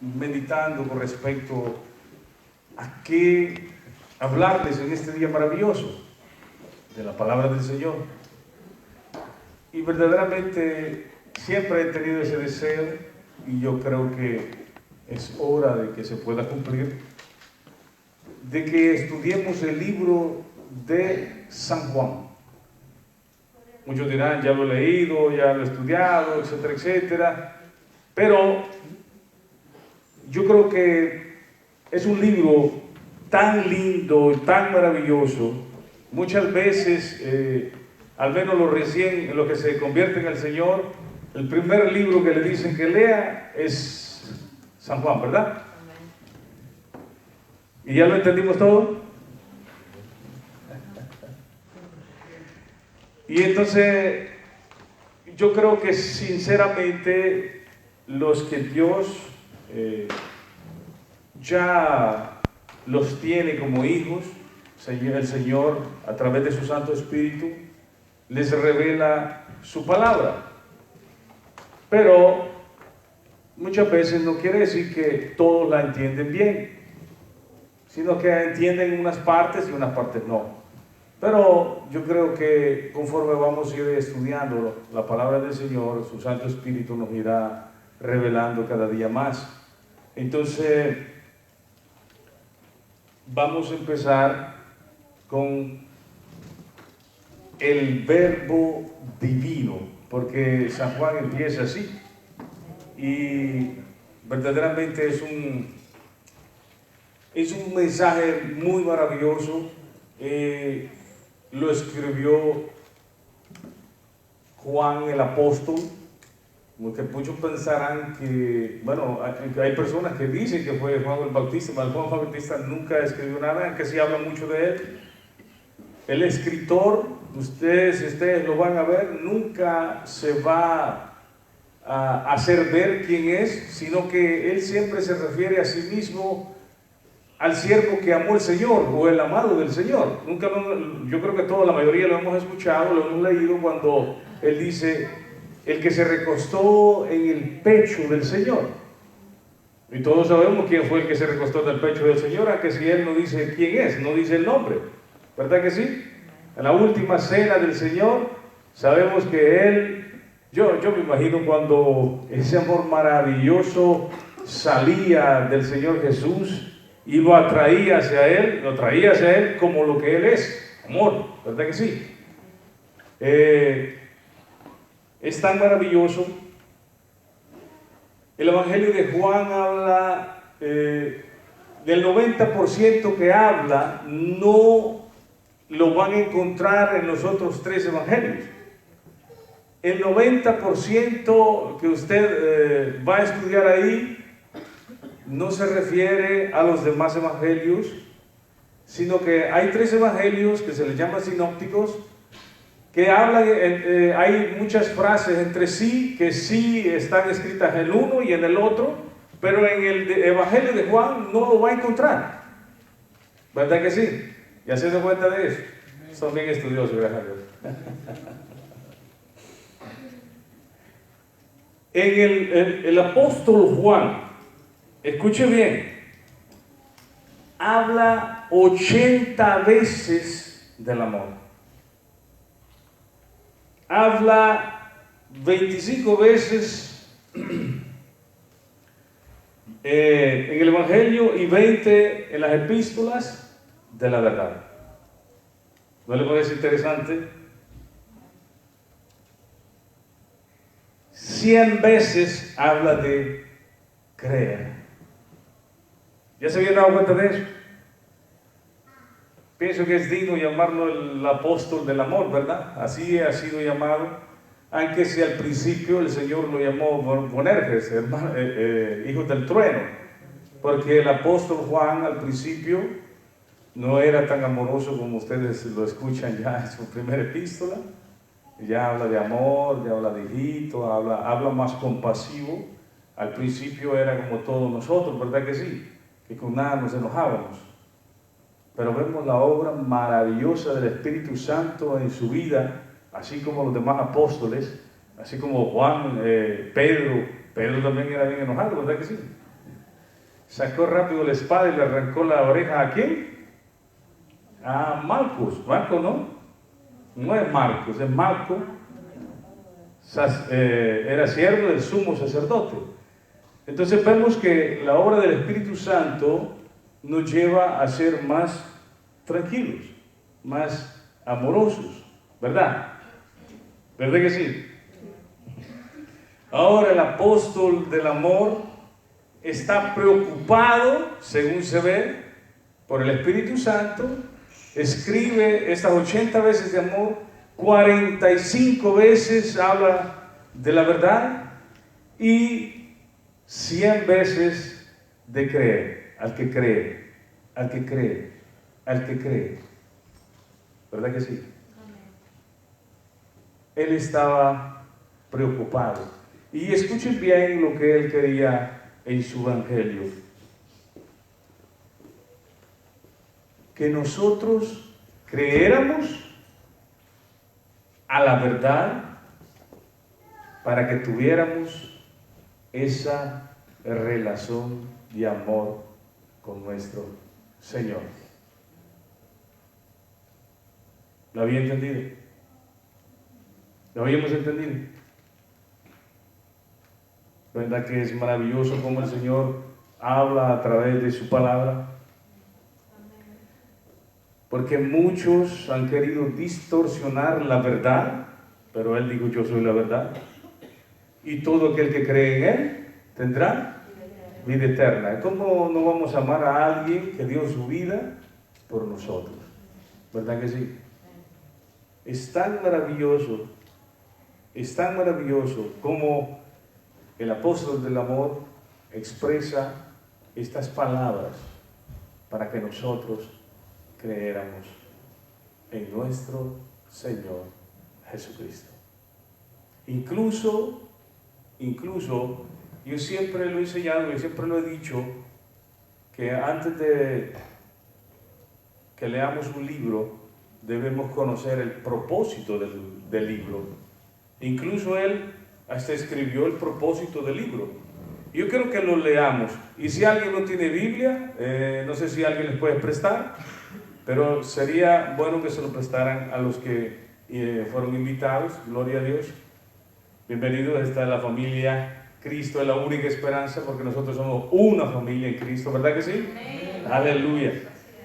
meditando con respecto a qué hablarles en este día maravilloso de la palabra del Señor. Y verdaderamente siempre he tenido ese deseo y yo creo que es hora de que se pueda cumplir, de que estudiemos el libro de San Juan. Muchos dirán, ya lo he leído, ya lo he estudiado, etcétera, etcétera, pero yo creo que es un libro tan lindo, tan maravilloso. Muchas veces, al menos los que se convierten al Señor, el primer libro que le dicen que lea es San Juan, ¿verdad? ¿Y ya lo entendimos todo? Y entonces, yo creo que sinceramente los que Dios ya los tiene como hijos, el Señor a través de su Santo Espíritu les revela su palabra. Pero muchas veces no quiere decir que todos la entienden bien, sino que entienden unas partes y unas partes no. Pero yo creo que conforme vamos a ir estudiando la palabra del Señor, su Santo Espíritu nos irá revelando cada día más. Entonces, vamos a empezar con el verbo divino, porque San Juan empieza así. Y verdaderamente es un mensaje muy maravilloso. Lo escribió Juan el apóstol. Muchos pensarán que, bueno, hay personas que dicen que fue Juan el Bautista, pero Juan el Bautista nunca escribió nada, aunque sí habla mucho de él. El escritor, ustedes lo van a ver, nunca se va a hacer ver quién es, sino que él siempre se refiere a sí mismo al siervo que amó el Señor o el amado del Señor. Yo creo que la mayoría lo hemos escuchado, lo hemos leído cuando él dice, el que se recostó en el pecho del Señor. Y todos sabemos quién fue el que se recostó en el pecho del Señor, aunque si él no dice quién es, no dice el nombre. ¿Verdad que sí? En la última cena del Señor, sabemos que él, yo me imagino cuando ese amor maravilloso salía del Señor Jesús y lo traía hacia él como lo que él es, amor, ¿verdad que sí? Es tan maravilloso. El Evangelio de Juan habla, del 90% que habla, no lo van a encontrar en los otros 3 evangelios. El 90% que usted va a estudiar ahí no se refiere a los demás evangelios, sino que hay 3 evangelios que se les llama sinópticos, que hablan, hay muchas frases entre sí que sí están escritas en el uno y en el otro, pero en el Evangelio de Juan no lo va a encontrar. ¿Verdad que sí? ¿Ya se dan cuenta de eso? Son bien estudiosos, gracias a Dios. El apóstol Juan, escuche bien, habla 80 veces del amor. Habla 25 veces en el Evangelio y 20 en las epístolas de la verdad. ¿No le parece interesante? 100 veces habla de creer. ¿Ya se habían dado cuenta de eso? Pienso que es digno llamarlo el apóstol del amor, ¿verdad? Así ha sido llamado, aunque si al principio el Señor lo llamó Boanerges, hijos del trueno, porque el apóstol Juan al principio no era tan amoroso como ustedes lo escuchan ya en su primera epístola. Ya habla de amor, ya habla de hijito, habla más compasivo. Al principio era como todos nosotros, ¿verdad que sí? Que con nada nos enojábamos. Pero vemos la obra maravillosa del Espíritu Santo en su vida, así como los demás apóstoles, así como Juan, Pedro también era bien enojado, ¿verdad que sí? sacó rápido la espada y le arrancó la oreja ¿a quién? A Malcos. Marco no es Marcos, es Malco. Era siervo del sumo sacerdote. Entonces vemos que la obra del Espíritu Santo nos lleva a ser más tranquilos, más amorosos, ¿verdad? ¿Verdad que sí? Ahora el apóstol del amor está preocupado, según se ve, por el Espíritu Santo. Escribe estas 80 veces de amor, 45 veces habla de la verdad y 100 veces de creer, al que cree, al que cree, al que cree. ¿Verdad que sí? Él estaba preocupado. Y escuchen bien lo que él quería en su evangelio. Que nosotros creéramos a la verdad para que tuviéramos esa relación de amor con nuestro Señor. ¿Lo había entendido? ¿Lo habíamos entendido? ¿Verdad que es maravilloso cómo el Señor habla a través de su palabra? Porque muchos han querido distorsionar la verdad, pero Él dijo: yo soy la verdad. Y todo aquel que cree en Él tendrá vida eterna. ¿Cómo no vamos a amar a alguien que dio su vida por nosotros? ¿Verdad que sí? Es tan maravilloso como el apóstol del amor expresa estas palabras para que nosotros creéramos en nuestro Señor Jesucristo. Incluso, yo siempre lo he enseñado, yo siempre lo he dicho, que antes de que leamos un libro, debemos conocer el propósito del libro. Incluso él hasta escribió el propósito del libro. Yo quiero que lo leamos. Y si alguien no tiene Biblia, no sé si alguien les puede prestar, pero sería bueno que se lo prestaran a los que fueron invitados. Gloria a Dios. Bienvenidos. Esta es la familia Cristo, es la única esperanza, porque nosotros somos una familia en Cristo, ¿verdad que sí? Amén. Aleluya.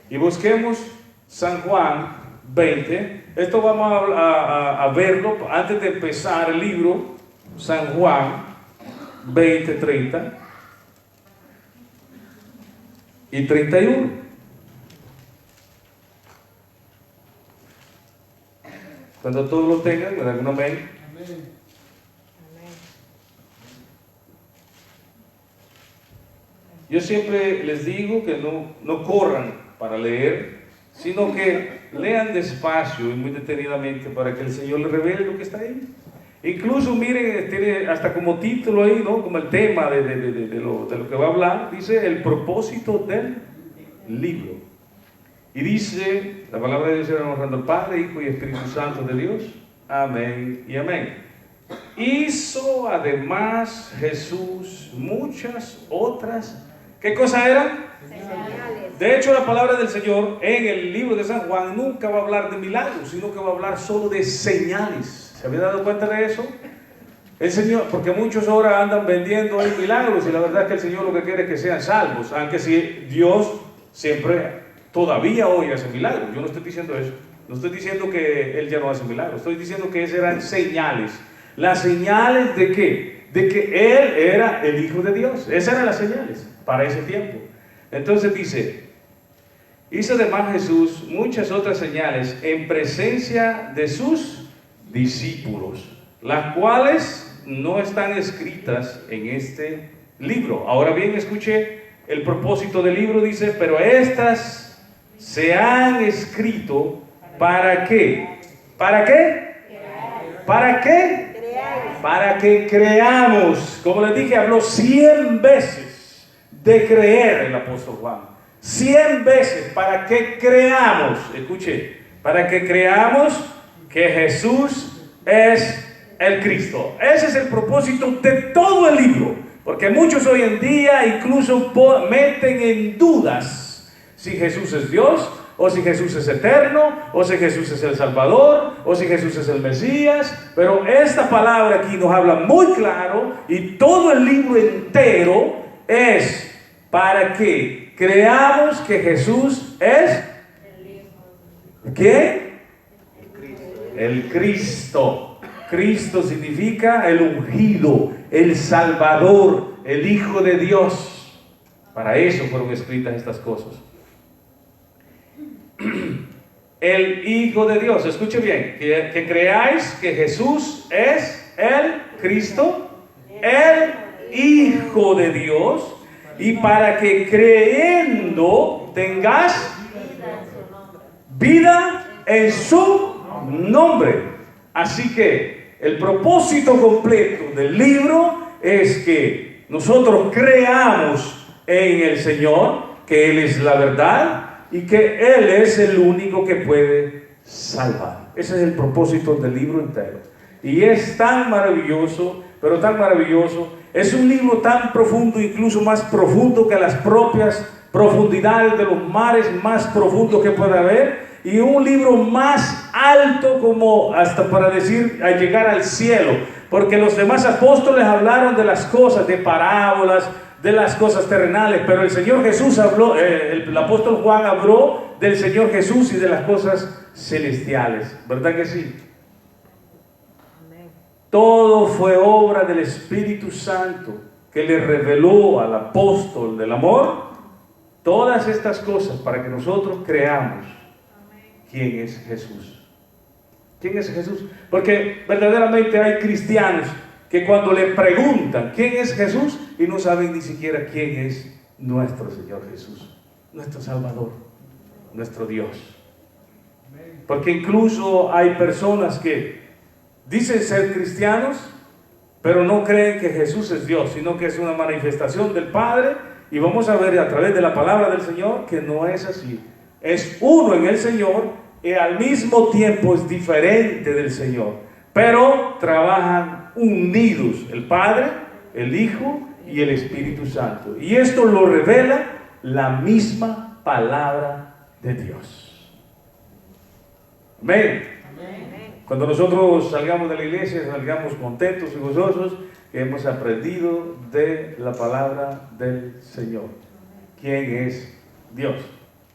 Y busquemos San Juan 20. Esto vamos a verlo antes de empezar el libro. San Juan 20, 30 y 31. Cuando todos lo tengan, me dan un amén. Amén. Yo siempre les digo que no corran para leer, sino que lean despacio y muy detenidamente para que el Señor les revele lo que está ahí. Incluso miren, tiene hasta como título ahí, ¿no? Como el tema de lo que va a hablar, dice el propósito del libro. Y dice, la palabra de Dios era honrando al Padre, Hijo y Espíritu Santo de Dios. Amén y amén. Hizo además Jesús muchas otras, ¿qué cosa eran? Señales. De hecho, la palabra del Señor en el libro de San Juan nunca va a hablar de milagros, sino que va a hablar solo de señales. ¿Se había dado cuenta de eso? El Señor, porque muchos ahora andan vendiendo ahí milagros, y la verdad es que el Señor lo que quiere es que sean salvos, aunque si Dios siempre, todavía hoy hace milagros. Yo no estoy diciendo eso, no estoy diciendo que Él ya no hace milagros, estoy diciendo que esas eran señales. ¿Las señales de qué? De que Él era el Hijo de Dios. Esas eran las señales para ese tiempo. Entonces dice: hizo además Jesús muchas otras señales en presencia de sus discípulos, las cuales no están escritas en este libro. Ahora bien, escuche el propósito del libro. Dice: pero estas se han escrito ¿para qué? ¿Para qué? ¿Para qué? Para que creamos. Como les dije, habló 100 veces de creer el apóstol Juan. 100 veces para que creamos. Escuche, para que creamos que Jesús es el Cristo. Ese es el propósito de todo el libro. Porque muchos hoy en día incluso meten en dudas si Jesús es Dios, o si Jesús es eterno, o si Jesús es el Salvador, o si Jesús es el Mesías. Pero esta palabra aquí nos habla muy claro, y todo el libro entero es para que creamos que Jesús es ¿qué? El Cristo. Cristo significa el ungido, el Salvador, el Hijo de Dios. Para eso fueron escritas estas cosas. El Hijo de Dios, escuche bien, que creáis que Jesús es el Cristo, el Hijo de Dios, y para que creyendo tengas vida en su nombre. Así que el propósito completo del libro es que nosotros creamos en el Señor, que Él es la verdad y que Él es el único que puede salvar. Ese es el propósito del libro entero. Y es tan maravilloso, pero tan maravilloso. Es un libro tan profundo, incluso más profundo que las propias profundidades de los mares más profundos que pueda haber. Y un libro más alto, como hasta para decir a llegar al cielo, porque los demás apóstoles hablaron de las cosas, de parábolas, de las cosas terrenales, pero el Señor Jesús habló, el apóstol Juan habló del Señor Jesús y de las cosas celestiales, ¿verdad que sí? Todo fue obra del Espíritu Santo que le reveló al apóstol del amor todas estas cosas para que nosotros creamos quién es Jesús. ¿Quién es Jesús? Porque verdaderamente hay cristianos que cuando le preguntan quién es Jesús y no saben ni siquiera quién es nuestro Señor Jesús, nuestro Salvador, nuestro Dios. Porque incluso hay personas que dicen ser cristianos, pero no creen que Jesús es Dios, sino que es una manifestación del Padre, y vamos a ver a través de la palabra del Señor que no es así. Es uno en el Señor y al mismo tiempo es diferente del Señor, pero trabajan unidos el Padre, el Hijo y el Espíritu Santo, y esto lo revela la misma palabra de Dios. Amén. Cuando nosotros salgamos de la iglesia, salgamos contentos y gozosos que hemos aprendido de la palabra del Señor. ¿Quién es Dios?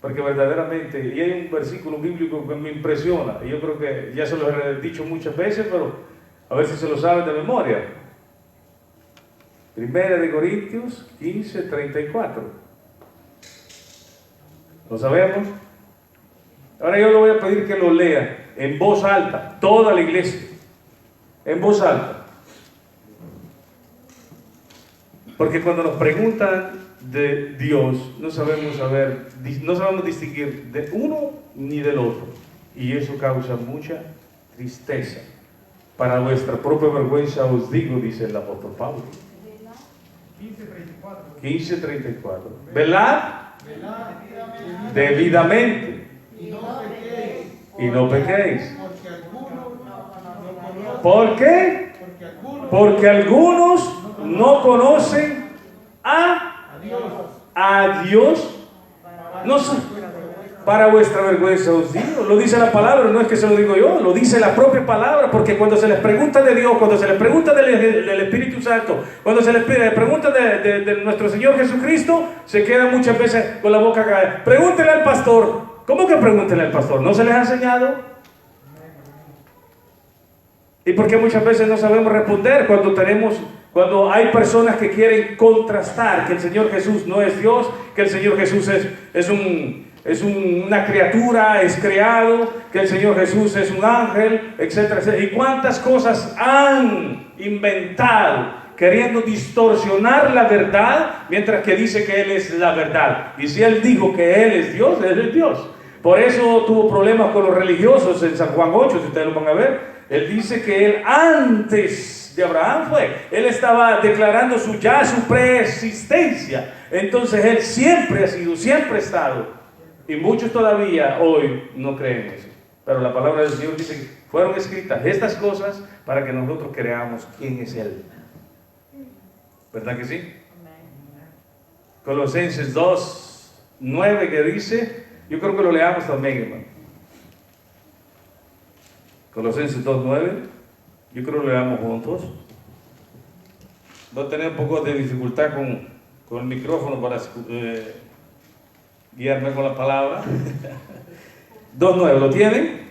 Porque verdaderamente, y hay un versículo bíblico que me impresiona, y yo creo que ya se lo he dicho muchas veces, pero a ver si se lo saben de memoria. Primera de Corintios 15:34. ¿Lo sabemos? Ahora yo le voy a pedir que lo lea en voz alta, toda la iglesia, en voz alta. Porque cuando nos preguntan de Dios, no sabemos distinguir de uno ni del otro, y eso causa mucha tristeza. Para vuestra propia vergüenza os digo, dice el apóstol Pablo. 15:34. Velad debidamente y no pequéis. ¿Por qué? Porque algunos no conocen a Dios. No sé, para vuestra vergüenza os digo. Lo dice la palabra, no es que se lo digo yo, lo dice la propia palabra. Porque cuando se les pregunta de Dios, cuando se les pregunta del Espíritu Santo, cuando se les pregunta de nuestro Señor Jesucristo, se quedan muchas veces con la boca callada. Pregúntele al pastor. ¿Cómo que pregúntele al pastor? ¿No se les ha enseñado? Y porque muchas veces no sabemos responder cuando hay personas que quieren contrastar que el Señor Jesús no es Dios, que el Señor Jesús es una criatura, es creado, que el Señor Jesús es un ángel, etcétera, etcétera. Y cuántas cosas han inventado queriendo distorsionar la verdad, mientras que dice que Él es la verdad. Y si Él dijo que Él es Dios, Él es Dios. Por eso tuvo problemas con los religiosos en San Juan 8, si ustedes lo van a ver. Él dice que Él antes de Abraham Él estaba declarando su preexistencia. Entonces Él siempre ha sido, siempre ha estado. Y muchos todavía hoy no creen eso. Pero la palabra del Señor dice que fueron escritas estas cosas para que nosotros creamos quién es Él. ¿Verdad que sí? Colosenses 2:9 que dice, yo creo que lo leamos también, hermano. Colosenses 2:9, yo creo que lo leamos juntos. Voy a tener un poco de dificultad con el micrófono para guiarme con la palabra. 2:9, ¿lo tienen?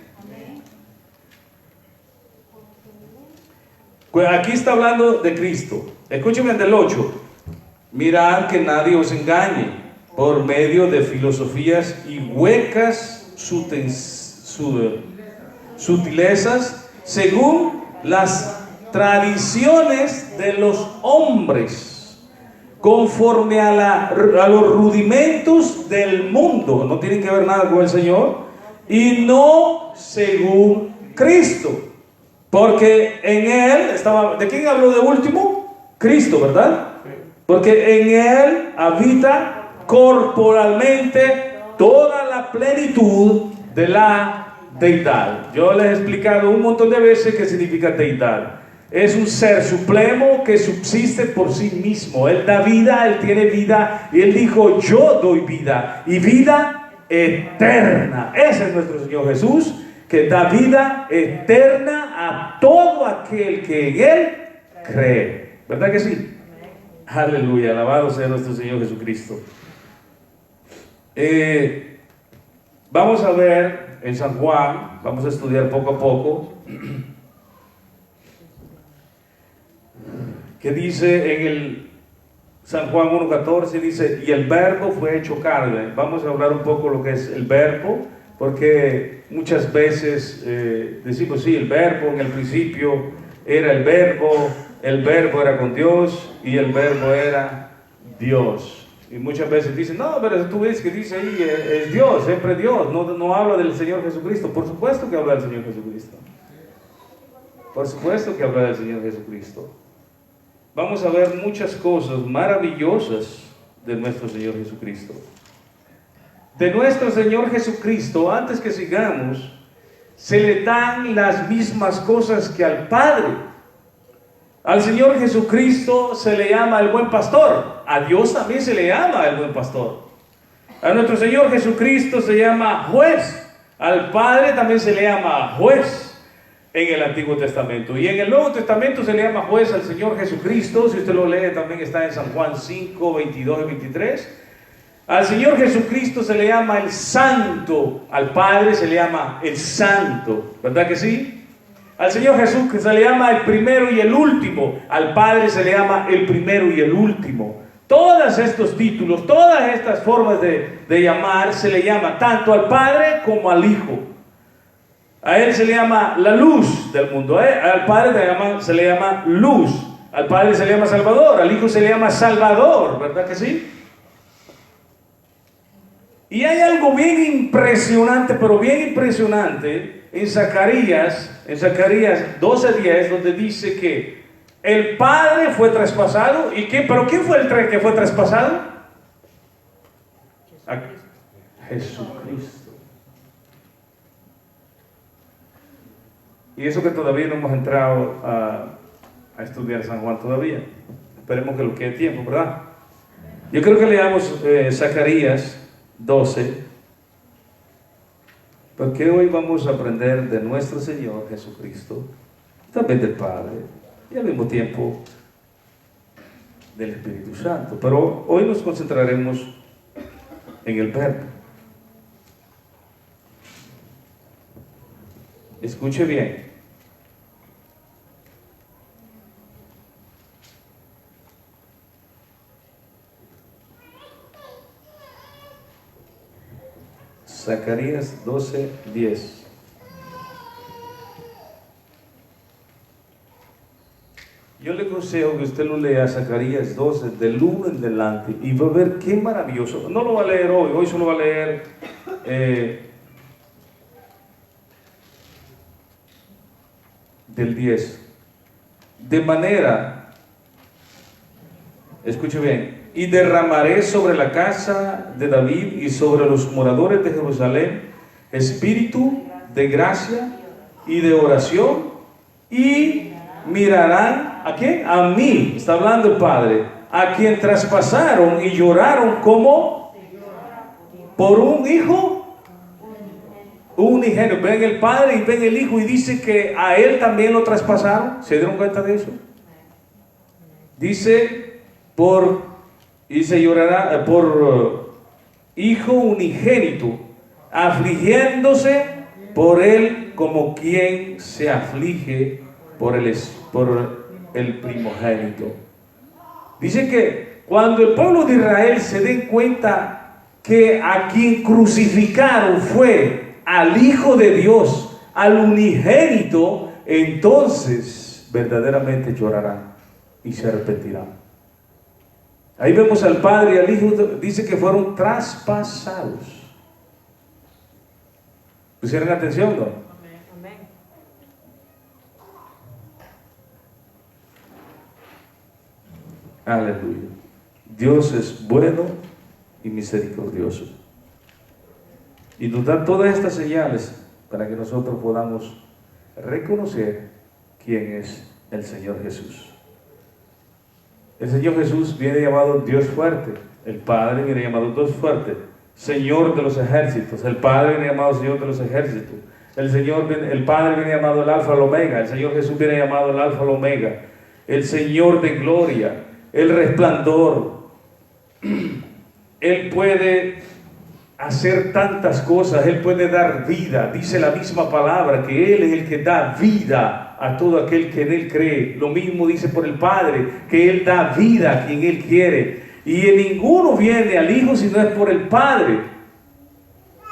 Pues aquí está hablando de Cristo. Escúchenme del 8. Mirad que nadie os engañe por medio de filosofías y huecas sutilezas, según las tradiciones de los hombres, conforme a los rudimentos del mundo. No tienen que ver nada con el Señor, y no según Cristo. Porque en Él estaba, ¿de quién habló de último? Cristo, ¿verdad? Porque en Él habita corporalmente toda la plenitud de la deidad. Yo les he explicado un montón de veces qué significa deidad. Es un ser supremo que subsiste por sí mismo. Él da vida, Él tiene vida, y Él dijo, yo doy vida, y vida eterna. Ese es nuestro Señor Jesús, que da vida eterna a todo aquel que en Él cree. ¿Verdad que sí? Aleluya, alabado sea nuestro Señor Jesucristo. Vamos a ver en San Juan, vamos a estudiar poco a poco, que dice en el San Juan 1:14, dice, y el verbo fue hecho carne. Vamos a hablar un poco lo que es el verbo, porque muchas veces decimos, sí, el verbo en el principio era el verbo era con Dios y el verbo era Dios. Y muchas veces dicen, no, pero tú ves que dice ahí, es Dios, siempre Dios, no habla del Señor Jesucristo. Por supuesto que habla del Señor Jesucristo. Por supuesto que habla del Señor Jesucristo. Vamos a ver muchas cosas maravillosas de nuestro Señor Jesucristo. De nuestro Señor Jesucristo, antes que sigamos, se le dan las mismas cosas que al Padre. Al Señor Jesucristo se le llama el buen pastor. A Dios también se le llama el buen pastor. A nuestro Señor Jesucristo se llama juez. Al Padre también se le llama juez en el Antiguo Testamento. Y en el Nuevo Testamento se le llama juez al Señor Jesucristo. Si usted lo lee, también está en San Juan 5, 22 y 23. Al Señor Jesucristo se le llama el Santo. Al Padre se le llama el Santo. ¿Verdad que sí? Al Señor Jesús se le llama el primero y el último. Al Padre se le llama el primero y el último. Todos estos títulos, todas estas formas de llamar, se le llama tanto al Padre como al Hijo. A Él se le llama la luz del mundo. Al Padre se le llama luz. Al Padre se le llama Salvador. Al Hijo se le llama Salvador. ¿Verdad que sí? Y hay algo bien impresionante, pero bien impresionante, en Zacarías 12:10, donde dice que el Padre fue traspasado. ¿Pero quién fue el que fue traspasado? Jesucristo. Y eso que todavía no hemos entrado a estudiar San Juan todavía. Esperemos que lo quede tiempo, ¿verdad? Yo creo que leamos Zacarías 12, porque hoy vamos a aprender de nuestro Señor Jesucristo, también del Padre y al mismo tiempo del Espíritu Santo. Pero hoy nos concentraremos en el verbo. Escuche bien. Zacarías 12:10. Yo le aconsejo que usted lo lea, Zacarías 12, del 1 en delante, y va a ver qué maravilloso. No lo va a leer hoy solo va a leer del 10. De manera, escuche bien, y derramaré sobre la casa de David y sobre los moradores de Jerusalén espíritu de gracia y de oración, y mirarán ¿a quién? A mí, está hablando el Padre, a quien traspasaron y lloraron como por un hijo unigénito. Ven el Padre y ven el Hijo y dice que a él también lo traspasaron. ¿Se dieron cuenta de eso? Dice y se llorará por hijo unigénito, afligiéndose por él como quien se aflige por el primogénito. Dice que cuando el pueblo de Israel se den cuenta que a quien crucificaron fue al Hijo de Dios, al unigénito, entonces verdaderamente llorarán y se arrepentirán. Ahí vemos al Padre y al Hijo, dice que fueron traspasados. ¿Pusieron atención, no? Amén. Aleluya. Dios es bueno y misericordioso. Y nos da todas estas señales para que nosotros podamos reconocer quién es el Señor Jesús. El Señor Jesús viene llamado Dios fuerte. El Padre viene llamado Dios fuerte. Señor de los ejércitos. El Padre viene llamado Señor de los ejércitos. El Padre viene llamado el Alfa, el Omega. El Señor Jesús viene llamado el Alfa, el Omega. El Señor de gloria. El resplandor. Él puede hacer tantas cosas. Él puede dar vida. Dice la misma palabra que Él es el que da vida a todo aquel que en Él cree. Lo mismo dice por el Padre, que Él da vida a quien Él quiere. Y en ninguno viene al Hijo si no es por el Padre.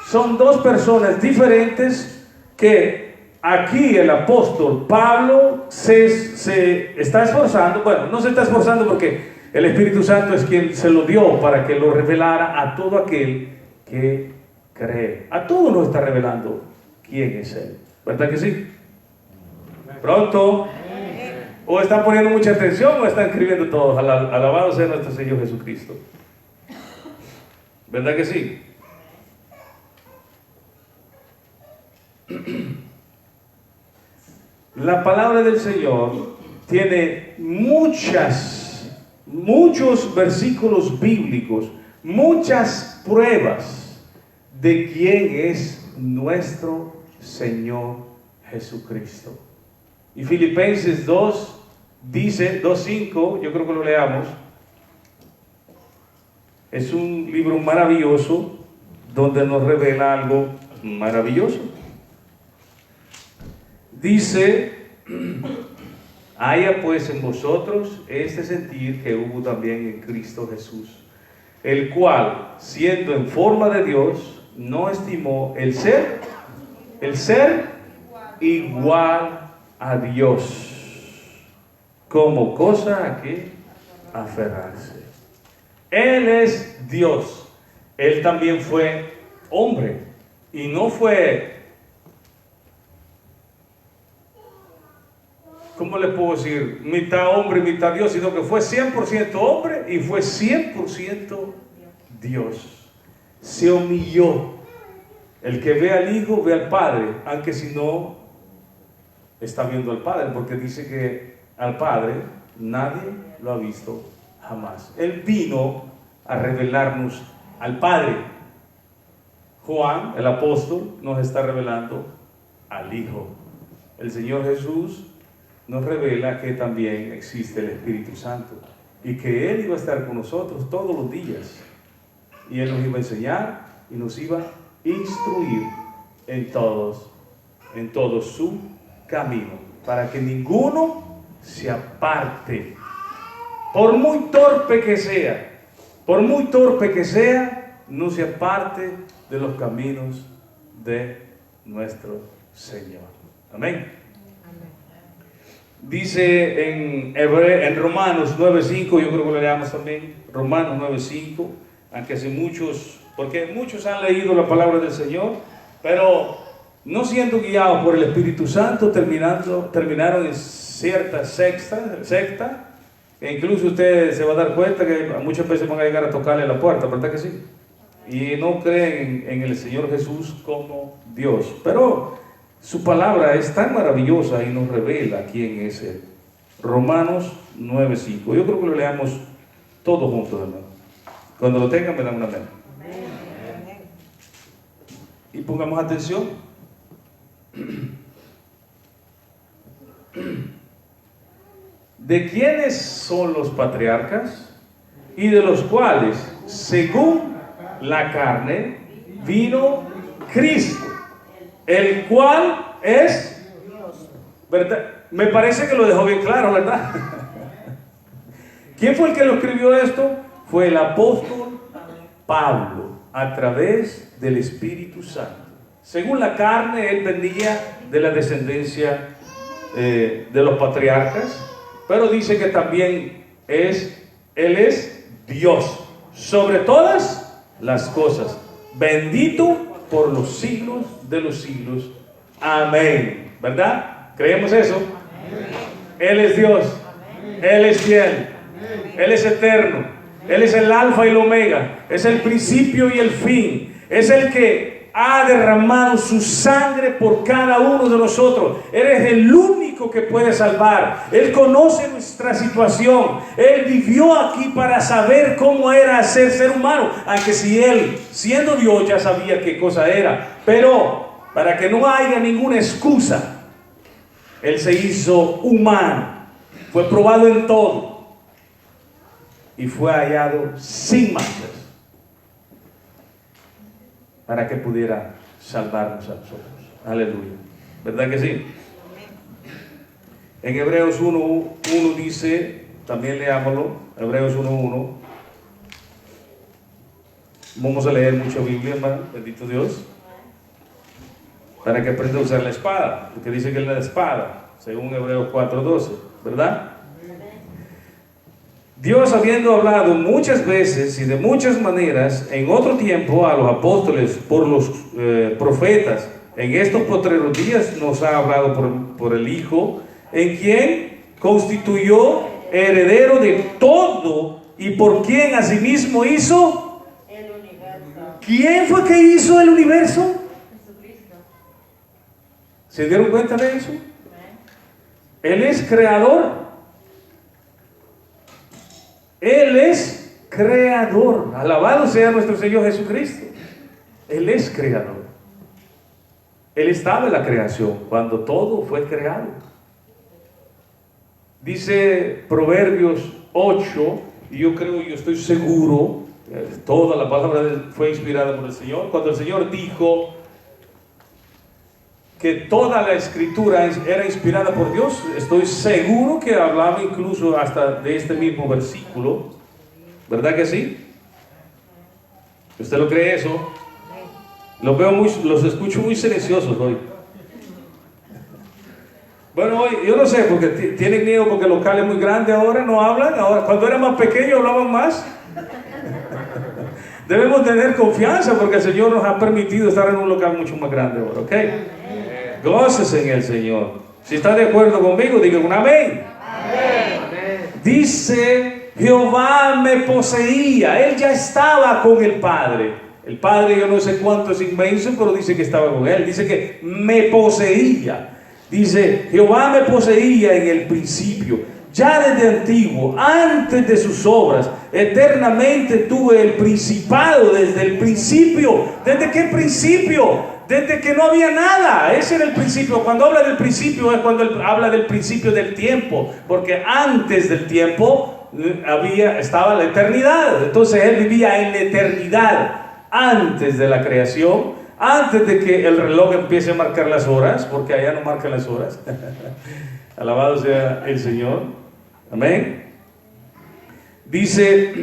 Son dos personas diferentes que aquí el apóstol Pablo se está esforzando. Bueno, no se está esforzando porque el Espíritu Santo es quien se lo dio para que lo revelara a todo aquel que cree. A todos nos está revelando quién es Él. ¿Verdad que sí? Pronto. O están poniendo mucha atención o están escribiendo todos. Alabado sea nuestro Señor Jesucristo. ¿Verdad que sí? La palabra del Señor tiene muchos versículos bíblicos, muchas pruebas de quién es nuestro Señor Jesucristo. Y Filipenses 2 dice, 2:5, yo creo que lo leamos. Es un libro maravilloso donde nos revela algo maravilloso. Dice: haya pues en vosotros este sentir que hubo también en Cristo Jesús, el cual, siendo en forma de Dios, no estimó el ser igual a Dios como cosa a que aferrarse. Él es Dios. Él también fue hombre y no fue, ¿cómo le puedo decir? Mitad hombre, mitad Dios, sino que fue 100% hombre y fue 100% Dios. Se humilló. El que ve al Hijo ve al Padre, aunque si no está viendo al Padre, porque dice que al Padre nadie lo ha visto jamás. Él vino a revelarnos al Padre. Juan, el apóstol, nos está revelando al Hijo. El Señor Jesús nos revela que también existe el Espíritu Santo y que Él iba a estar con nosotros todos los días y Él nos iba a enseñar y nos iba a instruir en todo su camino, para que ninguno se aparte, por muy torpe que sea, no se aparte de los caminos de nuestro Señor. Amén. Dice en Romanos 9:5, yo creo que lo leamos también, Romanos 9:5, aunque porque muchos han leído la palabra del Señor, pero no siendo guiados por el Espíritu Santo, terminaron en cierta secta, e incluso usted se va a dar cuenta que muchas veces van a llegar a tocarle la puerta, ¿verdad que sí? Y no creen en el Señor Jesús como Dios, pero su palabra es tan maravillosa y nos revela quién es Él. Romanos 9:5, yo creo que lo leamos Todos juntos, hermano. Cuando lo tengan, me dan una mano. Y pongamos atención. ¿De quiénes son los patriarcas? Y de los cuales, según la carne, vino Cristo, el cual es, ¿verdad? Me parece que lo dejó bien claro, ¿verdad? ¿Quién fue el que lo escribió esto? Fue el apóstol Pablo, a través del Espíritu Santo. Según la carne, él venía de la descendencia de los patriarcas, pero dice que también él es Dios sobre todas las cosas, bendito por los siglos de los siglos. Amén. ¿Verdad? ¿Creemos eso? Él es Dios, Él es fiel, Él es eterno, Él es el alfa y el omega, es el principio y el fin, es el que ha derramado su sangre por cada uno de nosotros. Él es el único que puede salvar. Él conoce nuestra situación. Él vivió aquí para saber cómo era ser humano, aunque si Él, siendo Dios, ya sabía qué cosa era. Pero para que no haya ninguna excusa, Él se hizo humano, fue probado en todo y fue hallado sin manchas, para que pudiera salvarnos a nosotros. Aleluya. ¿Verdad que sí? En Hebreos 1:1 dice, también leámoslo, Hebreos 1:1. Vamos a leer mucha Biblia, hermano, bendito Dios, para que aprenda a usar la espada, porque dice que es la espada, según Hebreos 4:12, ¿verdad? Dios, habiendo hablado muchas veces y de muchas maneras en otro tiempo a los apóstoles por los profetas, en estos postreros días nos ha hablado por el Hijo, en quien constituyó heredero de todo y por quien asimismo hizo el universo. ¿Quién fue que hizo el universo? Jesucristo. ¿Se dieron cuenta de eso? Él es creador. Él es creador. Alabado sea nuestro Señor Jesucristo. Él es creador. Él estaba en la creación cuando todo fue creado. Dice Proverbios 8, y yo estoy seguro, toda la palabra fue inspirada por el Señor. Cuando el Señor dijo que toda la escritura era inspirada por Dios, estoy seguro que hablaba incluso hasta de este mismo versículo. ¿Verdad que sí? ¿Usted lo cree eso? Los escucho muy silenciosos hoy. Bueno, hoy, yo no sé, porque tienen miedo porque el local es muy grande ahora, no hablan. Ahora, cuando era más pequeño hablaban más. Debemos tener confianza porque el Señor nos ha permitido estar en un local mucho más grande ahora, ¿ok? Gócese en el Señor. Si está de acuerdo conmigo, digan un amén. Amén. Dice, Jehová me poseía. Él ya estaba con el Padre. El Padre, yo no sé cuánto es inmenso, pero dice que estaba con Él. Dice que me poseía. Dice, Jehová me poseía en el principio. Ya desde antiguo, antes de sus obras, eternamente tuve el principado desde el principio. ¿Desde qué principio? Desde que no había nada. Ese era el principio. Cuando habla del principio es cuando él habla del principio del tiempo, porque antes del tiempo estaba la eternidad. Entonces él vivía en la eternidad, antes de la creación, antes de que el reloj empiece a marcar las horas, porque allá no marcan las horas. Alabado sea el Señor. Amén. Dice,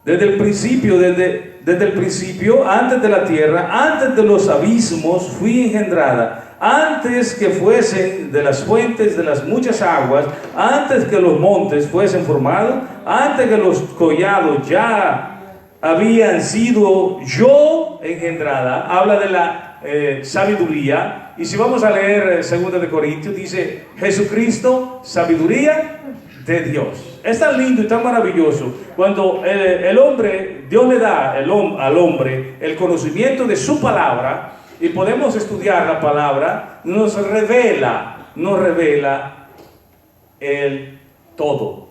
desde el principio, antes de la tierra, antes de los abismos, fui engendrada, antes que fuesen de las fuentes de las muchas aguas, antes que los montes fuesen formados, antes que los collados ya habían sido yo engendrada. Habla de la sabiduría. Y si vamos a leer 2 de Corintios, dice Jesucristo, sabiduría de Dios. Es tan lindo y tan maravilloso cuando el hombre, Dios le da al hombre el conocimiento de su palabra, y podemos estudiar la palabra. Nos revela el todo.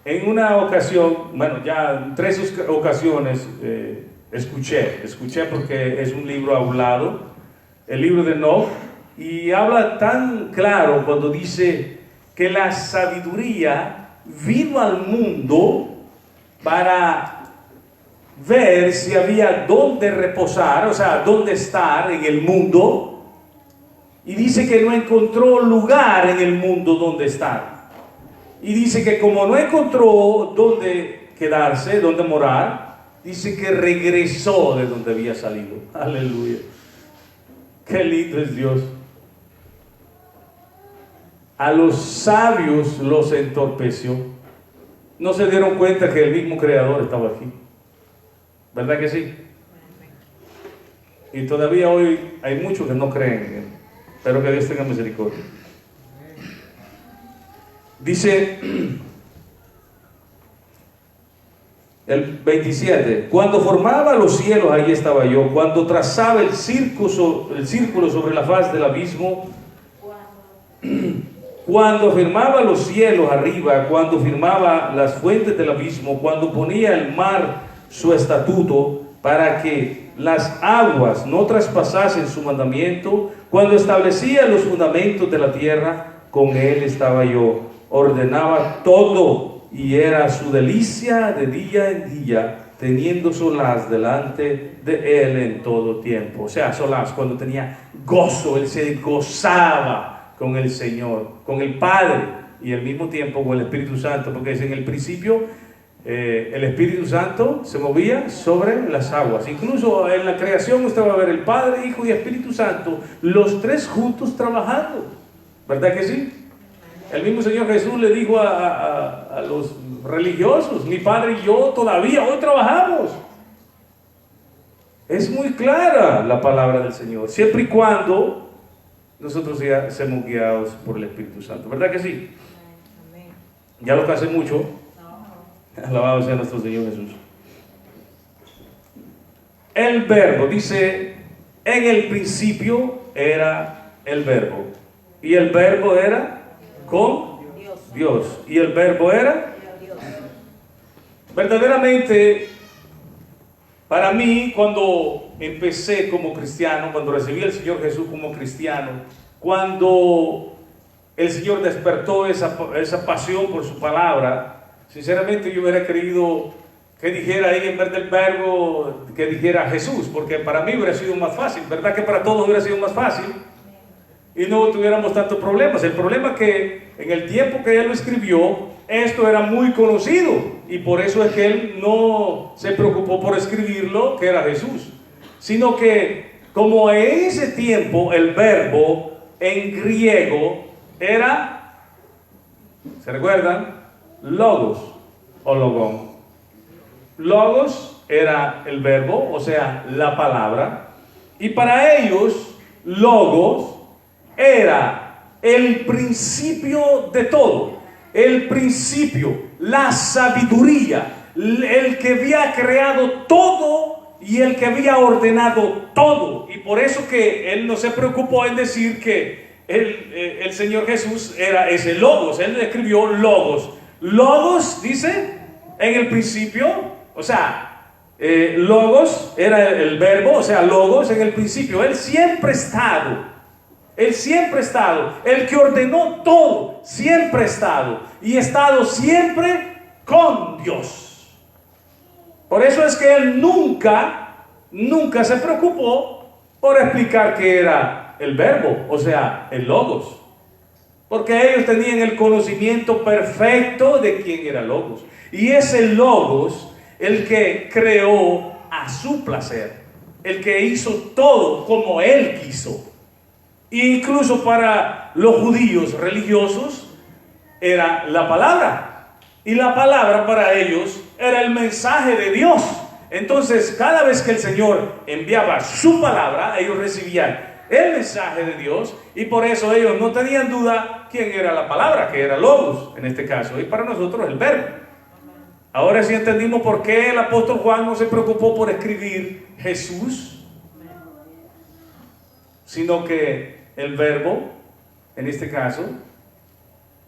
En una ocasión, bueno, ya en 3 ocasiones escuché porque es un libro hablado, el libro de Enoch, y habla tan claro cuando dice que la sabiduría vino al mundo para ver si había dónde reposar, o sea, dónde estar en el mundo, y dice que no encontró lugar en el mundo donde estar. Y dice que como no encontró dónde quedarse, dónde morar, dice que regresó de donde había salido. Aleluya. Qué lindo es Dios. A los sabios los entorpeció. No se dieron cuenta que el mismo Creador estaba aquí. ¿Verdad que sí? Y todavía hoy hay muchos que no creen en Él. Pero que Dios tenga misericordia. Dice el 27, cuando formaba los cielos, ahí estaba yo. Cuando trazaba el círculo sobre la faz del abismo, cuando firmaba los cielos arriba, cuando firmaba las fuentes del abismo, cuando ponía el mar su estatuto para que las aguas no traspasasen su mandamiento, cuando establecía los fundamentos de la tierra, con él estaba yo. Ordenaba todo y era su delicia de día en día, teniendo solaz delante de él en todo tiempo. O sea, solaz, cuando tenía gozo, él se gozaba con el Señor, con el Padre y al mismo tiempo con el Espíritu Santo, porque es en el principio el Espíritu Santo se movía sobre las aguas. Incluso en la creación usted va a ver el Padre, Hijo y Espíritu Santo, los tres juntos trabajando. ¿Verdad que sí? El mismo Señor Jesús le dijo a los religiosos, mi Padre y yo todavía hoy trabajamos. Es muy clara la palabra del Señor, siempre y cuando nosotros ya seamos guiados por el Espíritu Santo. ¿Verdad que sí? Ya lo que hace mucho. Alabado sea nuestro Señor Jesús. El verbo, dice, en el principio era el verbo. Y el verbo era con Dios. Y el verbo era verdaderamente, para mí, cuando empecé como cristiano, cuando recibí al Señor Jesús como cristiano, cuando el Señor despertó esa pasión por su palabra, sinceramente yo hubiera querido que dijera ahí en vez del verbo, que dijera Jesús, porque para mí hubiera sido más fácil. ¿Verdad que para todos hubiera sido más fácil? Y no tuviéramos tantos problemas. El problema es que en el tiempo que él lo escribió, esto era muy conocido, y por eso es que él no se preocupó por escribirlo, que era Jesús, sino que como en ese tiempo el verbo en griego era, ¿se recuerdan? Logos o logón. Logos era el verbo, o sea, la palabra, y para ellos logos era el principio de todo, el principio, la sabiduría, el que había creado todo y el que había ordenado todo. Y por eso que él no se preocupó en decir que el Señor Jesús era ese logos. Él escribió logos. Logos, dice, en el principio, o sea, logos era el verbo, o sea, logos en el principio. Él siempre ha estado. Él siempre ha estado, el que ordenó todo, siempre ha estado, y ha estado siempre con Dios. Por eso es que él nunca se preocupó por explicar qué era el verbo, o sea, el logos. Porque ellos tenían el conocimiento perfecto de quién era logos. Y es el logos el que creó a su placer, el que hizo todo como él quiso. Incluso para los judíos religiosos era la palabra, y la palabra para ellos era el mensaje de Dios. Entonces cada vez que el Señor enviaba su palabra, ellos recibían el mensaje de Dios, y por eso ellos no tenían duda quién era la palabra, que era logos en este caso, y para nosotros el verbo. Ahora sí entendimos por qué el apóstol Juan no se preocupó por escribir Jesús, sino que el verbo, en este caso,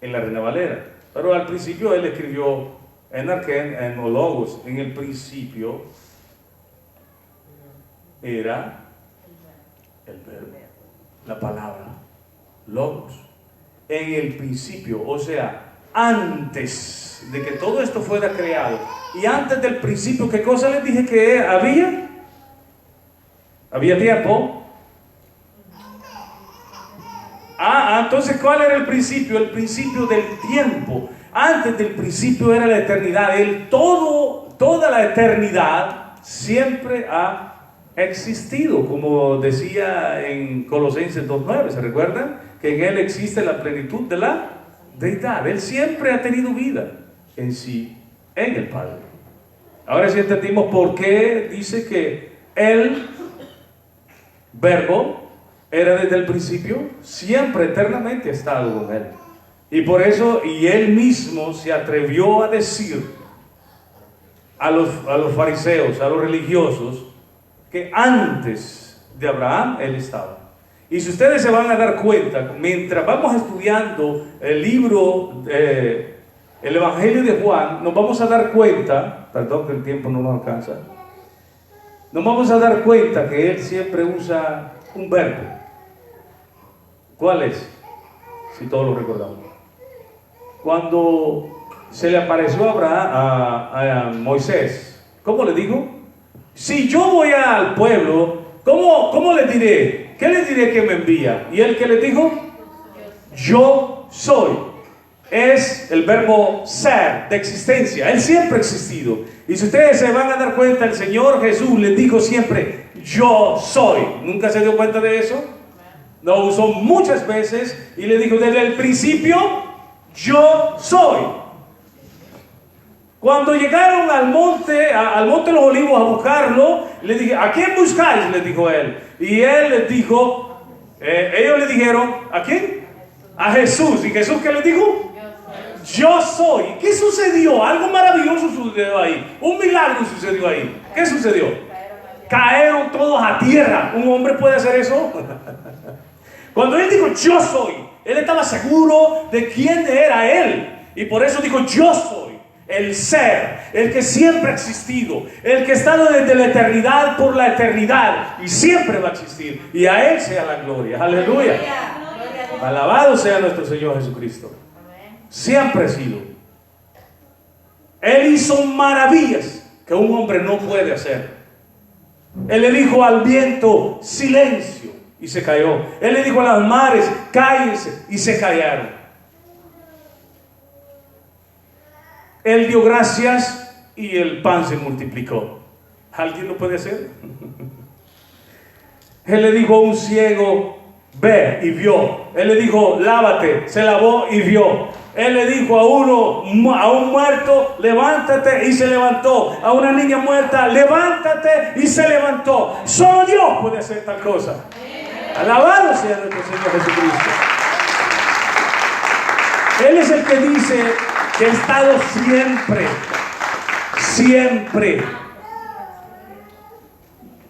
en la Reina Valera. Pero al principio él escribió en o logos, en el principio era el verbo, la palabra, logos. En el principio, o sea, antes de que todo esto fuera creado, y antes del principio, ¿qué cosa les dije que había? ¿Había tiempo? Entonces, ¿cuál era el principio? El principio del tiempo. Antes del principio era la eternidad. Toda la eternidad siempre ha existido, como decía en Colosenses 2:9, ¿se recuerdan? Que en Él existe la plenitud de la deidad. Él siempre ha tenido vida en sí, en el Padre. Ahora sí entendimos por qué dice que el Verbo era desde el principio, siempre, eternamente ha estado con Él. Y por eso, y Él mismo se atrevió a decir a los fariseos, a los religiosos, que antes de Abraham Él estaba. Y si ustedes se van a dar cuenta, mientras vamos estudiando el libro, el Evangelio de Juan, nos vamos a dar cuenta, perdón que el tiempo no nos alcanza, nos vamos a dar cuenta que Él siempre usa un verbo. ¿Cuál es? Si todos lo recordamos. Cuando se le apareció a Moisés, ¿cómo le dijo? Si yo voy al pueblo, ¿cómo le diré? ¿Qué le diré que me envía? ¿Y él qué le dijo? Yo soy. Es el verbo ser, de existencia. Él siempre ha existido. Y si ustedes se van a dar cuenta, el Señor Jesús les dijo siempre, yo soy. ¿Nunca se dio cuenta de eso? Lo usó muchas veces y le dijo desde el principio, yo soy. Cuando llegaron al monte de los Olivos a buscarlo, le dije, ¿a quién buscáis? Le dijo él. Y él les dijo, ellos le dijeron, ¿a quién? A Jesús. ¿Y Jesús qué les dijo? Yo soy. ¿Qué sucedió? Algo maravilloso sucedió ahí. Un milagro sucedió ahí. ¿Qué sucedió? Cayeron todos a tierra. ¿Un hombre puede hacer eso? Cuando él dijo yo soy, él estaba seguro de quién era él. Y por eso dijo yo soy. El ser, el que siempre ha existido, el que ha estado desde la eternidad por la eternidad y siempre va a existir. Y a Él sea la gloria. Aleluya. Alabado sea nuestro Señor Jesucristo. Siempre ha sido. Él hizo maravillas que un hombre no puede hacer. Él le dijo al viento, silencio, y se cayó. Él le dijo a las mares, cállense, y se callaron. Él dio gracias y el pan se multiplicó. ¿Alguien lo puede hacer? Él le dijo a un ciego, ve, y vio. Él le dijo, lávate, se lavó y vio. Él le dijo a un muerto, levántate, y se levantó. A una niña muerta, levántate, y se levantó. Solo Dios puede hacer tal cosa. Alabado sea nuestro Señor Jesucristo. Él es el que dice que ha estado siempre.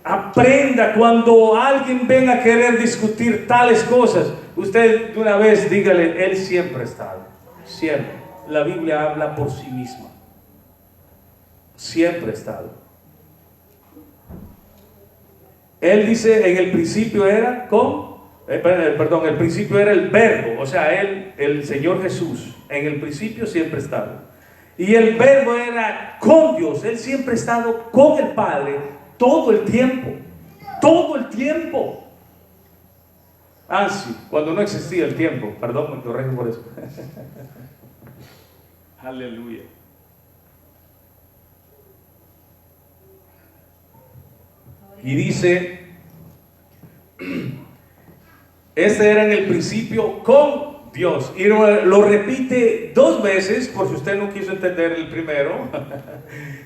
Aprenda cuando alguien venga a querer discutir tales cosas, usted de una vez dígale, Él siempre ha estado, siempre. La Biblia habla por sí misma. Siempre ha estado. Él dice, en el principio era el principio era el verbo, o sea, el Señor Jesús, en el principio siempre ha estado. Y el verbo era con Dios, Él siempre ha estado con el Padre todo el tiempo. Sí, cuando no existía el tiempo, perdón, me corrijo por eso. Aleluya. Y dice, este era en el principio con Dios. Y lo repite dos veces, por si usted no quiso entender el primero.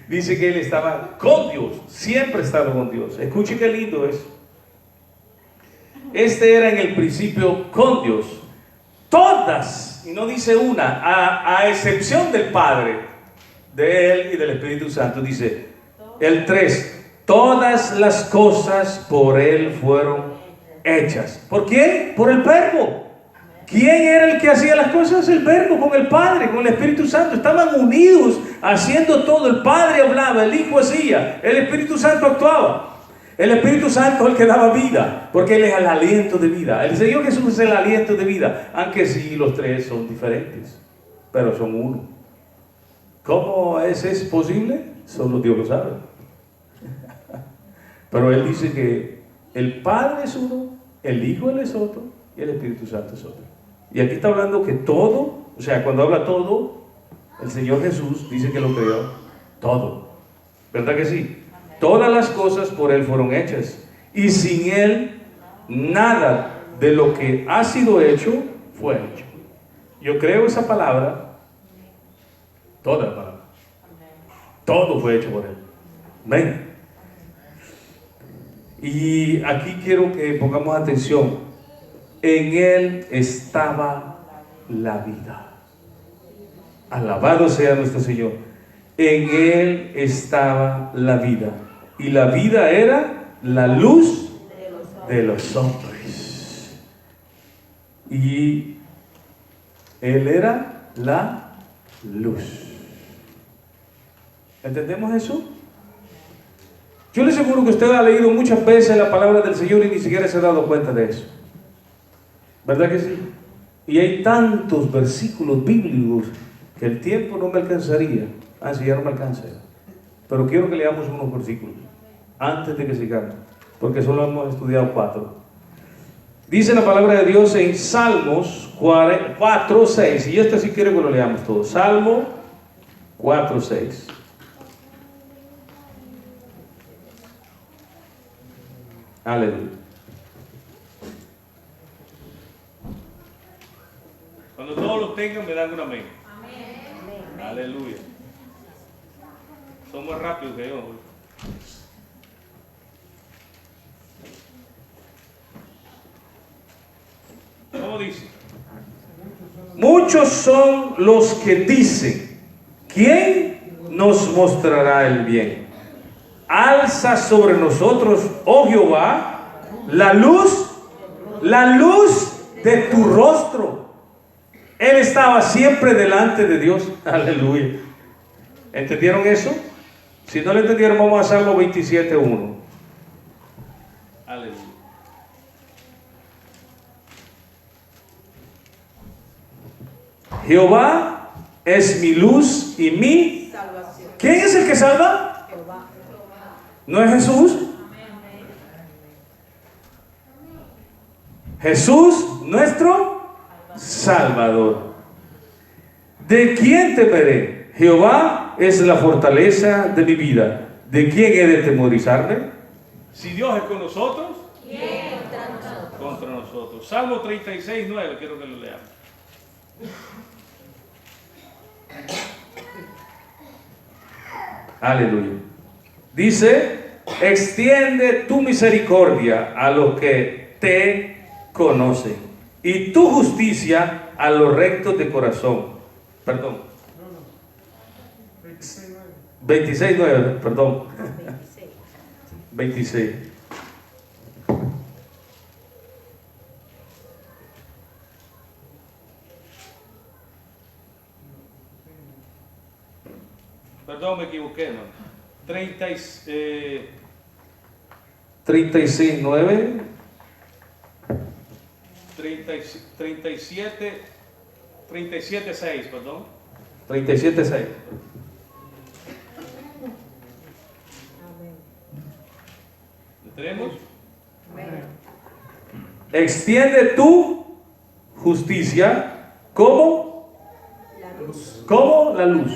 Dice que Él estaba con Dios, siempre ha estado con Dios. Escuche qué lindo es. Este era en el principio con Dios. Todas, y no dice una, a excepción del Padre, de Él y del Espíritu Santo, dice el 3. Todas las cosas por Él fueron hechas. ¿Por quién? Por el verbo. ¿Quién era el que hacía las cosas? El Verbo, con el Padre, con el Espíritu Santo. Estaban unidos haciendo todo. El Padre hablaba, el Hijo hacía, el Espíritu Santo actuaba. El Espíritu Santo es el que daba vida, porque Él es el aliento de vida. El Señor Jesús es el aliento de vida, aunque sí los tres son diferentes, pero son uno. ¿Cómo es posible? Solo Dios lo sabe. Pero Él dice que el Padre es uno, el Hijo Él es otro y el Espíritu Santo es otro. Y aquí está hablando que todo, o sea, cuando habla todo, el Señor Jesús dice que lo creó todo. ¿Verdad que sí? Todas las cosas por Él fueron hechas. Y sin Él, nada de lo que ha sido hecho fue hecho. Yo creo esa palabra, toda la palabra. Todo fue hecho por Él. Amén. Y aquí quiero que pongamos atención. En Él estaba la vida. Alabado sea nuestro Señor. En Él estaba la vida. Y la vida era la luz de los hombres. Y Él era la luz. ¿Entendemos eso? Yo le aseguro que usted ha leído muchas veces la palabra del Señor y ni siquiera se ha dado cuenta de eso. ¿Verdad que sí? Y hay tantos versículos bíblicos que el tiempo no me alcanzaría. Sí, ya no me alcanza. Pero quiero que leamos unos versículos antes de que sigamos, porque solo hemos estudiado 4. Dice la palabra de Dios en Salmos 4:6, y este sí quiero que lo leamos todos. Salmo 4:6. Aleluya. Cuando todos lo tengan, me dan un amén. Amén. Aleluya. Son más rápidos que yo. ¿Cómo dice? Muchos son los que dicen: ¿quién nos mostrará el bien? Alza sobre nosotros, oh Jehová, la luz de tu rostro. Él estaba siempre delante de Dios. Aleluya. ¿Entendieron eso? Si no lo entendieron, vamos a Salmo 27:1. Aleluya. Jehová es mi luz y mi salvación. ¿Quién es el que salva? Jehová. ¿No es Jesús? Jesús, nuestro Salvador. ¿De quién temeré? Jehová es la fortaleza de mi vida. ¿De quién he de temorizarme? Si Dios es con nosotros, ¿quién contra nosotros? Contra nosotros. Salmo 36:9, quiero que lo leamos. Aleluya. Dice: extiende tu misericordia a los que te conocen y tu justicia a los rectos de corazón. Perdón. 26:9, perdón. 26. Perdón, me equivoqué, ¿no? 36:9. 37:6, perdón. 37:6. ¿Lo tenemos? Extiende tu justicia como la luz. Como la luz.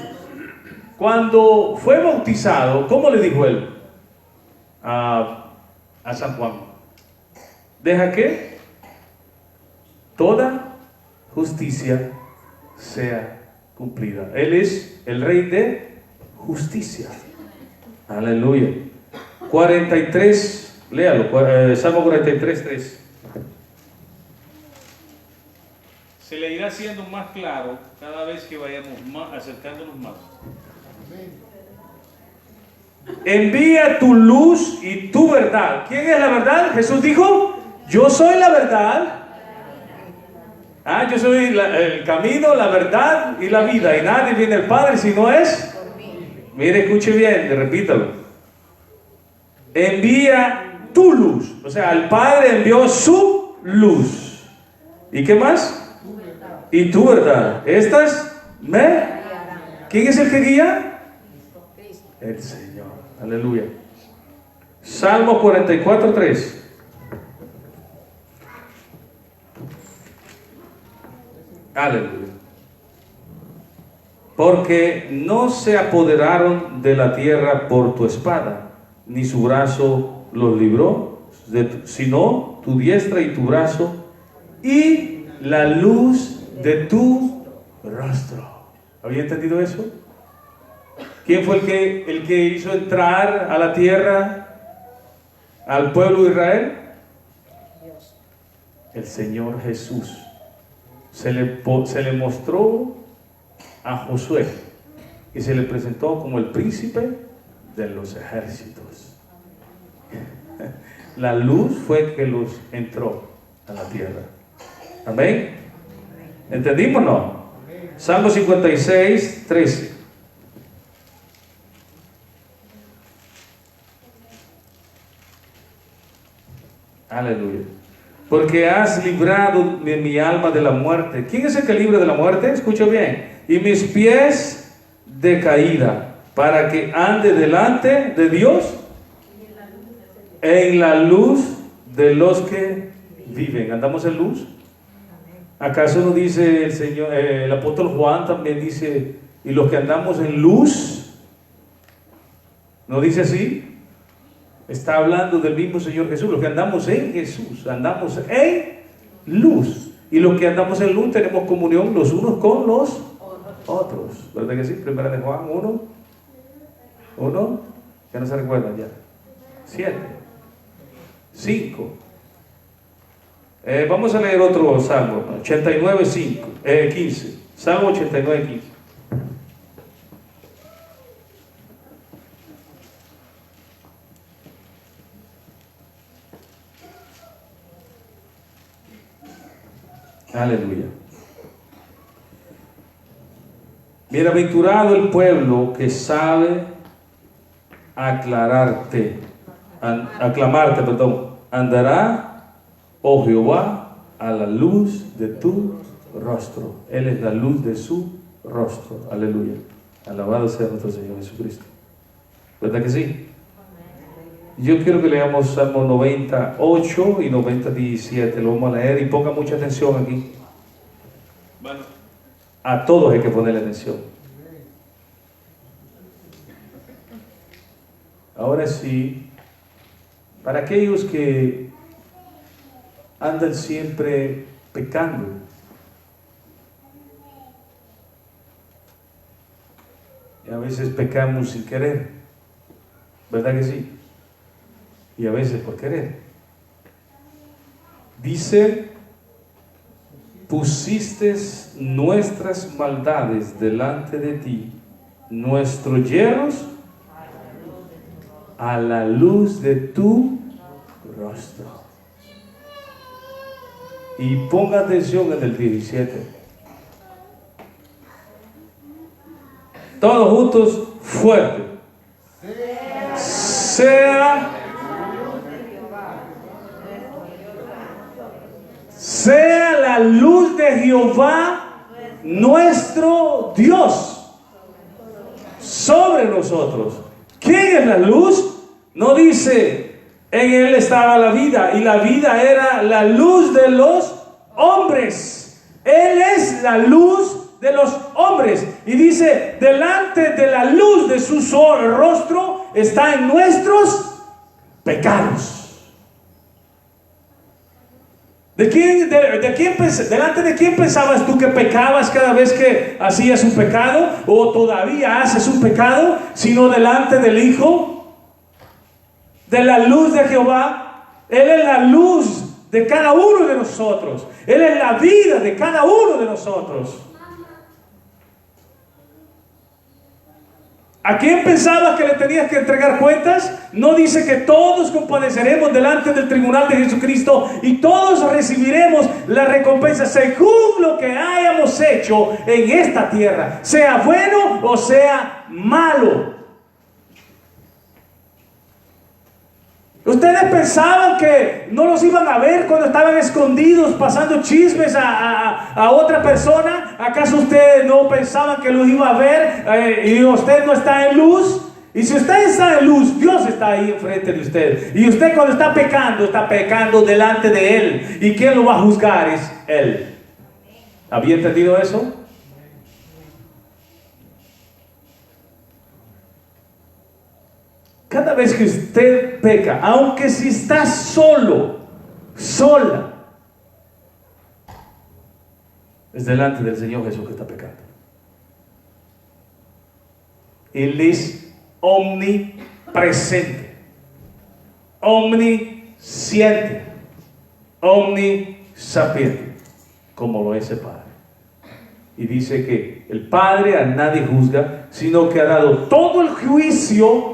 Cuando fue bautizado, ¿cómo le dijo él a San Juan? Deja que toda justicia sea cumplida. Él es el Rey de justicia. Aleluya. 43, léalo, Salmo 43:3. Se le irá siendo más claro cada vez que vayamos acercándonos más. Envía tu luz y tu verdad. ¿Quién es la verdad? Jesús dijo: yo soy la verdad Ah, yo soy el camino, la verdad y la vida, y nadie viene al Padre si no es. Mire, escuche bien, repítalo. Envía tu luz. O sea, el Padre envió su luz. ¿Y qué más? Y tu verdad. Estas me... ¿Quién es el que guía? El Señor. Aleluya. Salmo 44:3. Aleluya. Porque no se apoderaron de la tierra por tu espada, ni su brazo los libró, sino tu diestra y tu brazo, y la luz de tu rostro. ¿Había entendido eso? ¿Quién fue el que hizo entrar a la tierra al pueblo de Israel? El Señor Jesús. Se le mostró a Josué y se le presentó como el príncipe de los ejércitos. La luz fue que los entró a la tierra. Amén. ¿Entendimos o no? Salmo 56:13. Aleluya. Porque has librado mi alma de la muerte. ¿Quién es el que libra de la muerte? Escucha bien. Y mis pies de caída, para que ande delante de Dios en la luz de los que viven. ¿Andamos en luz? ¿Acaso no dice el Señor, el apóstol Juan también dice, y los que andamos en luz? ¿No dice así? Está hablando del mismo Señor Jesús. Los que andamos en Jesús, andamos en luz. Y los que andamos en luz tenemos comunión los unos con los otros. ¿Verdad que sí? Primera de Juan 1, ya no se recuerdan ya. 7, 5. Vamos a leer otro Salmo, 15. Salmo 89:15. Aleluya. Bienaventurado el pueblo que sabe aclamarte, andará, oh Jehová, a la luz de tu rostro. Él es la luz de su rostro. Aleluya. Alabado sea nuestro Señor Jesucristo. ¿Verdad que sí? Yo quiero que leamos Salmo 98 y 90:17. Lo vamos a leer y ponga mucha atención aquí. Bueno, a todos hay que ponerle atención. Ahora sí, para aquellos que andan siempre pecando, y a veces pecamos sin querer, ¿verdad que sí? Y a veces por querer. Dice, pusiste nuestras maldades delante de ti, nuestros hierros a la luz de tu rostro. Y ponga atención en el 17. Todos juntos, fuerte. Sea la luz de Jehová nuestro Dios sobre nosotros. ¿Quién es la luz? No dice, en él estaba la vida, y la vida era la luz de los hombres. Él es la luz de los hombres. Y dice, delante de la luz de su rostro está en nuestros pecados. ¿Delante de quién pensabas tú que pecabas cada vez que hacías un pecado? ¿O todavía haces un pecado? Sino delante del Hijo, de la luz de Jehová. Él es la luz de cada uno de nosotros. Él es la vida de cada uno de nosotros. ¿A quién pensabas que le tenías que entregar cuentas? No dice que todos compareceremos delante del tribunal de Jesucristo y todos recibiremos la recompensa según lo que hayamos hecho en esta tierra, sea bueno o sea malo. ¿Ustedes pensaban que no los iban a ver cuando estaban escondidos pasando chismes a otra persona? ¿Acaso ustedes no pensaban que los iba a ver y usted no está en luz? Y si usted está en luz, Dios está ahí enfrente de usted. Y usted cuando está pecando delante de Él. ¿Y quién lo va a juzgar? Es Él. ¿Había entendido eso? Cada vez que usted peca, aunque si está solo, sola, es delante del Señor Jesús que está pecando. Él es omnipresente, omnisciente, omnisapiente, como lo es el Padre. Y dice que el Padre a nadie juzga, sino que ha dado todo el juicio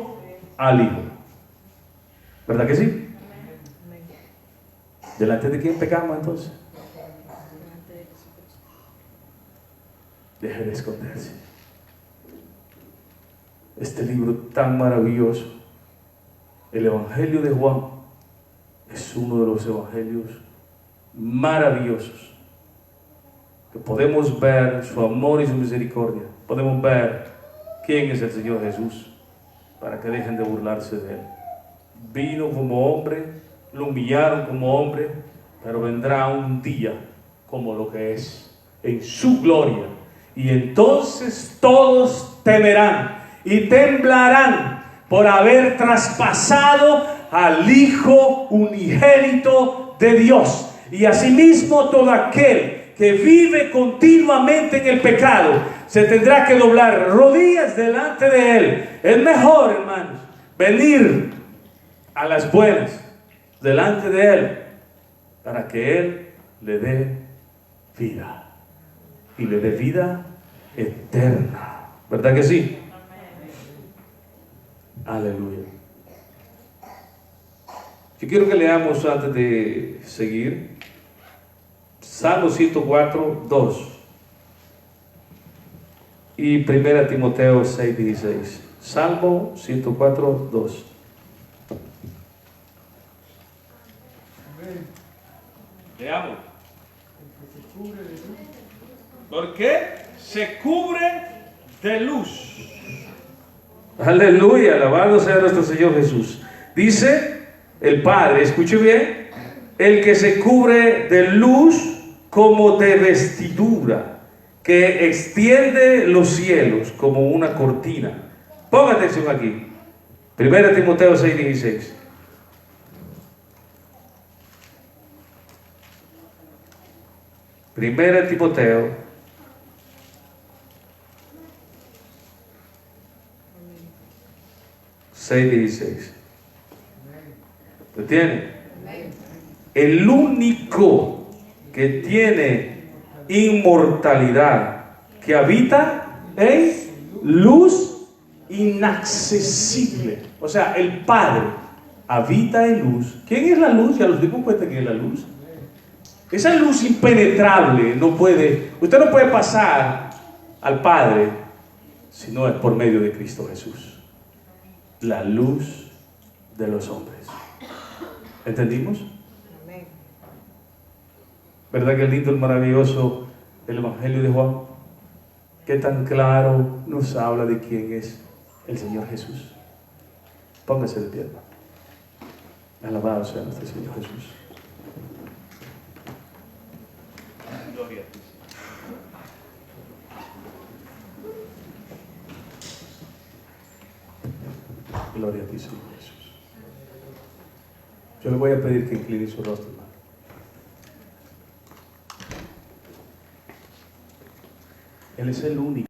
al Hijo. ¿Verdad que sí? ¿Delante de quién pecamos entonces? Deje de esconderse. Este libro tan maravilloso, el Evangelio de Juan, es uno de los evangelios maravillosos que podemos ver su amor y su misericordia. Podemos ver quién es el Señor Jesús, para que dejen de burlarse de Él. Vino como hombre, lo humillaron como hombre, pero vendrá un día como lo que es, en su gloria. Y entonces todos temerán y temblarán por haber traspasado al Hijo unigénito de Dios. Y asimismo todo aquel que vive continuamente en el pecado se tendrá que doblar rodillas delante de Él. Es mejor, hermanos, venir a las buenas delante de Él para que Él le dé vida y le dé vida eterna. ¿Verdad que sí? Aleluya. Yo quiero que leamos antes de seguir Salmo 104, 2 y 1 Timoteo 6, 16. Salmo 104, 2. Leamos. ¿Por qué? Se cubre de luz. Aleluya, alabado sea nuestro Señor Jesús. Dice el Padre, escuche bien, el que se cubre de luz como de vestidura, que extiende los cielos como una cortina. Ponga atención aquí. 1 Timoteo 6, 16. Primera Timoteo 6, 16. ¿Lo tiene? El único que tiene inmortalidad, que habita en luz inaccesible. O sea, el Padre habita en luz. ¿Quién es la luz? Ya los dimos cuenta que es la luz. Esa luz impenetrable no puede, usted no puede pasar al Padre si no es por medio de Cristo Jesús, la luz de los hombres. ¿Entendimos? ¿Verdad que lindo, el maravilloso el Evangelio de Juan? Qué tan claro nos habla de quién es el Señor Jesús. Póngase de pie. Alabado sea nuestro Señor Jesús. Gloria a ti. Gloria a ti, Señor Jesús. Yo le voy a pedir que incline su rostro, hermano. Él es el único.